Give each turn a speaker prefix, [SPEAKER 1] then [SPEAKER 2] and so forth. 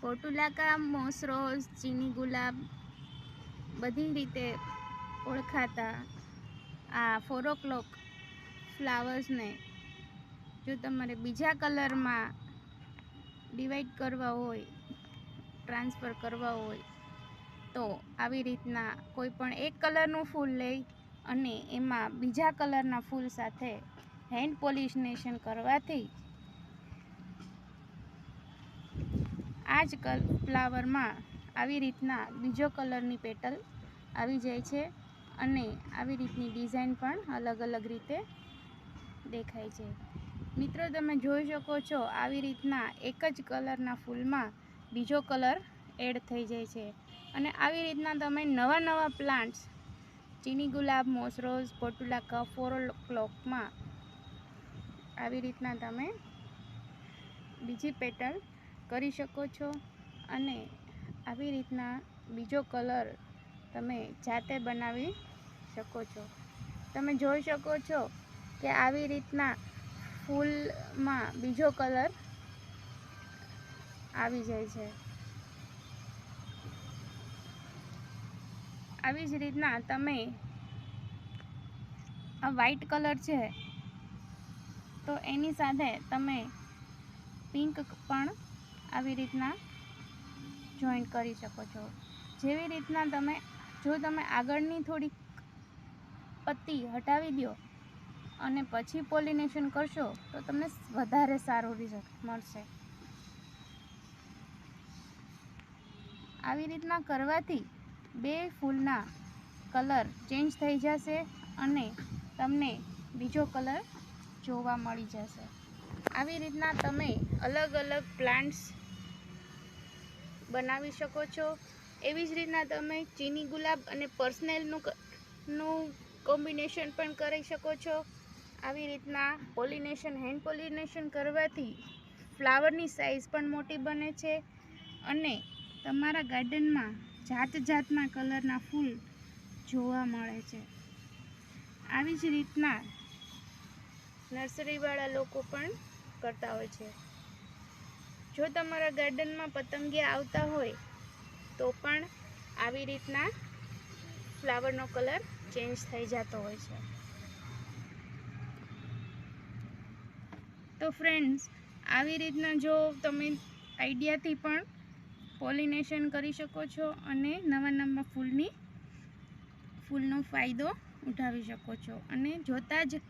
[SPEAKER 1] પોર્ટુલાકા, MOS rose, ચીની ગુલાબ બધી રીતે ઓળખાતા આ 4 o'clock ફ્લાવર્સને જો તમારે બીજા કલરમાં ડિવાઈડ કરવા હોય, ટ્રાન્સફર કરવા હોય, તો આવી રીતના કોઈ પણ એક કલરનું ફૂલ લઈ અને એમાં બીજા કલરના ફૂલ સાથે હેન્ડ પોલિનેશન કરવાથી આ જ ફ્લાવરમાં આવી રીતના બીજો કલરની પેટલ આવી જાય છે અને આવી રીતની ડિઝાઇન પણ અલગ અલગ રીતે દેખાય છે. મિત્રો, તમે જોઈ શકો છો આવી રીતના એક જ કલરના ફૂલમાં બીજો કલર એડ થઈ જાય છે અને આવી રીતના તમે નવા નવા પ્લાન્ટ્સ ચીની ગુલાબ, મોસ રોઝ, પોર્ટુલાકા, 4 o'clockમાં આવી રીતના તમે બીજી પેટર્ન કરી શકો છો અને આવી રીતના બીજો કલર તમે જાતે બનાવી શકો છો. તમે જોઈ શકો છો કે આવી રીતના ફૂલમાં બીજો કલર આવી જાય છે. આવી જ રીતના તમે આ વ્હાઈટ કલર છે તો એની સાથે તમે પિંક પણ આવી રીતના જોઈન્ટ કરી શકો છો. જેવી રીતના જો તમે આગળની થોડીક પત્તી હટાવી દો અને પછી પોલિનેશન કરશો તો તમને વધારે સારું રિઝલ્ટ મળશે. આવી રીતના કરવાથી બે ફૂલના કલર ચેન્જ થઈ જશે અને તમને બીજો કલર જોવા મળી જશે. આવી રીતના તમે અલગ અલગ પ્લાન્ટ્સ બનાવી શકો છો. એવી જ રીતના તમે ચીની ગુલાબ અને પર્સનલનું કોમ્બિનેશન પણ કરી શકો છો. આવી રીતના હેન્ડ પોલિનેશન કરવાથી ફ્લાવરની સાઇઝ પણ મોટી બને છે અને તમારા ગાર્ડનમાં જાત જાતના કલરના ફૂલ જોવા મળે છે. આવી જ રીતના નર્સરીવાળા લોકો પણ કરતા હોય છે. જો તમારા ગાર્ડનમાં પતંગિયા આવતા હોય તો પણ આવી રીતના ફ્લાવરનો કલર ચેન્જ થઈ જતો હોય છે. તો ફ્રેન્ડ્સ, આવી રીતના જો તમે આઈડિયાથી પણ પોલિનેશન કરી શકો છો અને નવા નવા ફૂલનો ફાયદો ઉઠાવી શકો છો અને જોતાં જ